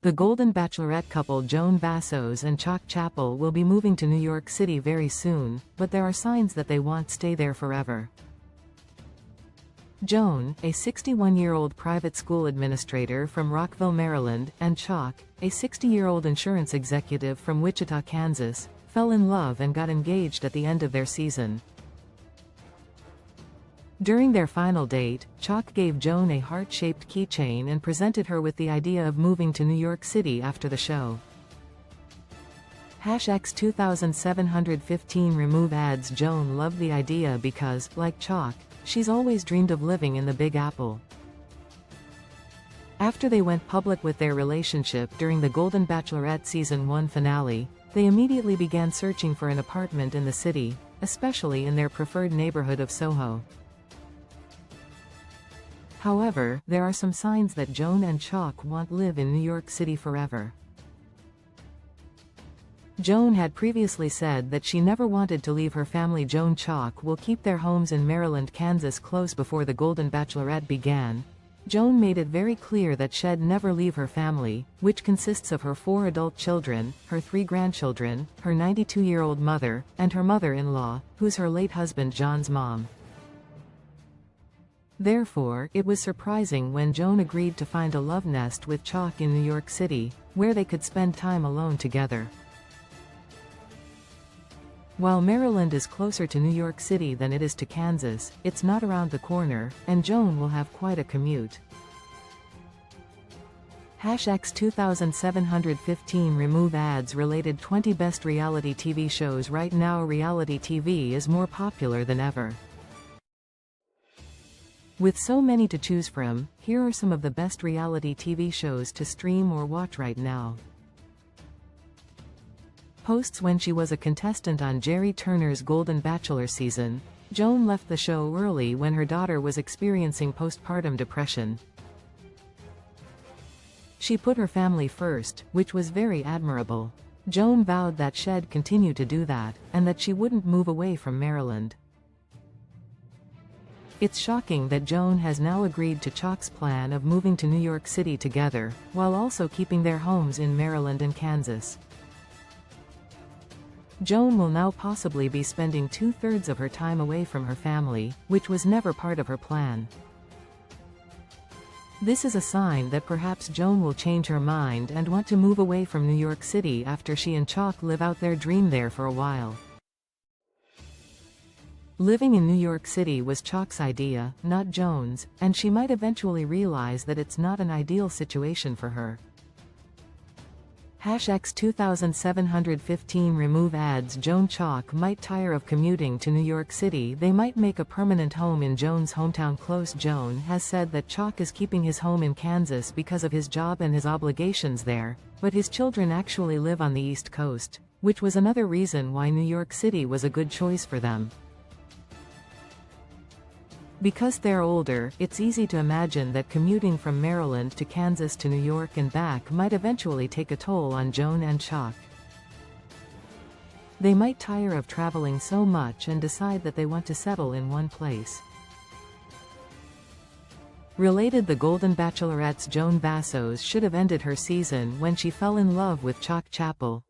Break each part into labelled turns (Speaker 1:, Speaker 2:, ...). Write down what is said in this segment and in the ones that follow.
Speaker 1: The Golden Bachelorette couple Joan Vassos and Chock Chapple will be moving to New York City very soon, but there are signs that they won't stay there forever. Joan, a 61-year-old private school administrator from Rockville, Maryland, and Chock, a 60-year-old insurance executive from Wichita, Kansas, fell in love and got engaged at the end of their season. During their final date, Chock gave Joan a heart-shaped keychain and presented her with the idea of moving to New York City after the show. X 2715 remove adds Joan loved the idea because, like Chock, she's always dreamed of living in the Big Apple. After they went public with their relationship during the Golden Bachelorette Season 1 finale, they immediately began searching for an apartment in the city, especially in their preferred neighborhood of Soho. However, there are some signs that Joan and Chock won't live in New York City forever. Joan had previously said that she never wanted to leave her family. Joan Chock will keep their homes in Maryland, Kansas close before the Golden Bachelorette began. Joan made it very clear that she'd never leave her family, which consists of her 4 adult children, her 3 grandchildren, her 92-year-old mother, and her mother-in-law, who's her late husband John's mom. Therefore, it was surprising when Joan agreed to find a love nest with Chock in New York City, where they could spend time alone together. While Maryland is closer to New York City than it is to Kansas, it's not around the corner, and Joan will have quite a commute. X 2715 remove ads related 20 best reality TV shows. Right now reality TV is more popular than ever. With so many to choose from, here are some of the best reality TV shows to stream or watch right now. Posts. When she was a contestant on Jerry Turner's Golden Bachelor season, Joan left the show early when her daughter was experiencing postpartum depression. She put her family first, which was very admirable. Joan vowed that she'd continue to do that, and that she wouldn't move away from Maryland. It's shocking that Joan has now agreed to Chock's plan of moving to New York City together, while also keeping their homes in Maryland and Kansas. Joan will now possibly be spending 2/3 of her time away from her family, which was never part of her plan. This is a sign that perhaps Joan will change her mind and want to move away from New York City after she and Chock live out their dream there for a while. Living in New York City was Chock's idea, not Joan's, and she might eventually realize that it's not an ideal situation for her. X 2715 remove ads. Joan Chock might tire of commuting to New York City. They might make a permanent home in Joan's hometown close. Joan has said that Chock is keeping his home in Kansas because of his job and his obligations there, but his children actually live on the East Coast, which was another reason why New York City was a good choice for them. Because they're older, it's easy to imagine that commuting from Maryland to Kansas to New York and back might eventually take a toll on Joan and Chock. They might tire of traveling so much and decide that they want to settle in one place. Related. The Golden Bachelorette's Joan Vassos should have ended her season when she fell in love with Chock Chapple.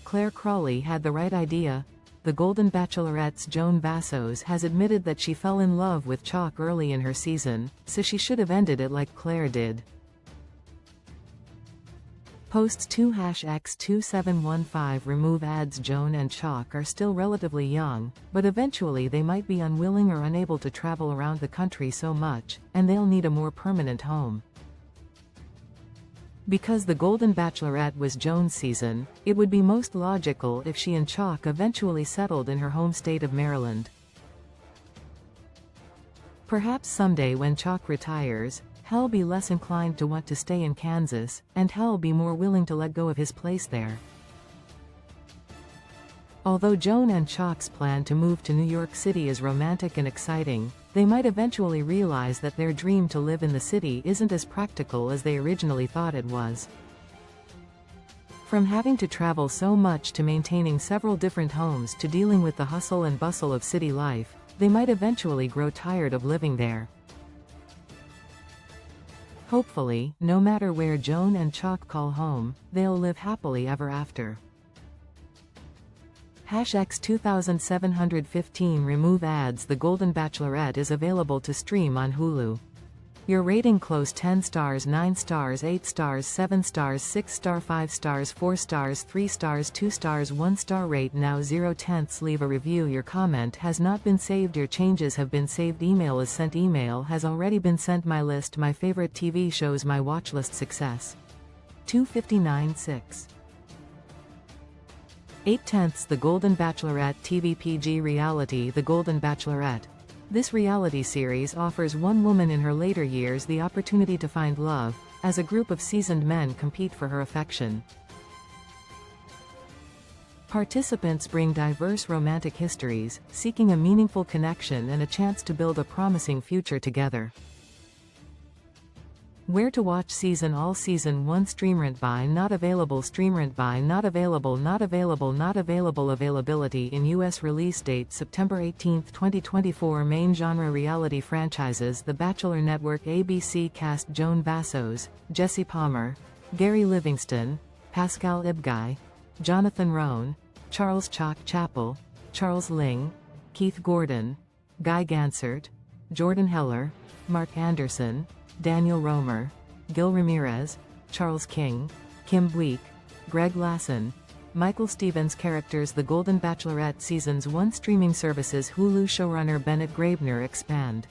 Speaker 1: Claire Crawley had the right idea. The Golden Bachelorette's Joan Vassos has admitted that she fell in love with Chock early in her season, so she should have ended it like Claire did. Posts. 2 X 2715 remove ads. Joan and Chock are still relatively young, but eventually they might be unwilling or unable to travel around the country so much, and they'll need a more permanent home. Because the Golden Bachelorette was Joan's season, it would be most logical if she and Chock eventually settled in her home state of Maryland. Perhaps someday when Chock retires, he'll be less inclined to want to stay in Kansas, and he'll be more willing to let go of his place there. Although Joan and Chock's plan to move to New York City is romantic and exciting, they might eventually realize that their dream to live in the city isn't as practical as they originally thought it was. From having to travel so much to maintaining several different homes to dealing with the hustle and bustle of city life, they might eventually grow tired of living there. Hopefully, no matter where Joan and Chock call home, they'll live happily ever after. #X 2715 Remove ads. The Golden Bachelorette is available to stream on Hulu. Your rating: close 10 stars, 9 stars, 8 stars, 7 stars, 6 star, 5 stars, 4 stars, 3 stars, 2 stars, 1 star. Rate now 0/10. Leave a review. Your comment has not been saved. Your changes have been saved. Email is sent. Email has already been sent. My list: my favorite TV shows. My watchlist: success. 259.6. 8/10. The Golden Bachelorette TV PG reality. The Golden Bachelorette. This reality series offers one woman in her later years the opportunity to find love, as a group of seasoned men compete for her affection. Participants bring diverse romantic histories, seeking a meaningful connection and a chance to build a promising future together. Where to watch season: all season 1. Streamrent buy not available. Streamrent buy not available. Not available. Not available. Availability in U.S. Release date: September 18, 2024. Main genre: reality franchises. The Bachelor Network. ABC cast: Joan Vassos, Jesse Palmer, Gary Livingston, Pascal Ibgay, Jonathan Roan, Charles Chock Chapple, Charles Ling, Keith Gordon, Guy Gansert, Jordan Heller, Mark Anderson, Daniel Romer, Gil Ramirez, Charles King, Kim Buick, Greg Lasson, Michael Stevens. Characters: The Golden Bachelorette Seasons 1. Streaming services: Hulu. Showrunner: Bennett Graebner. Expand.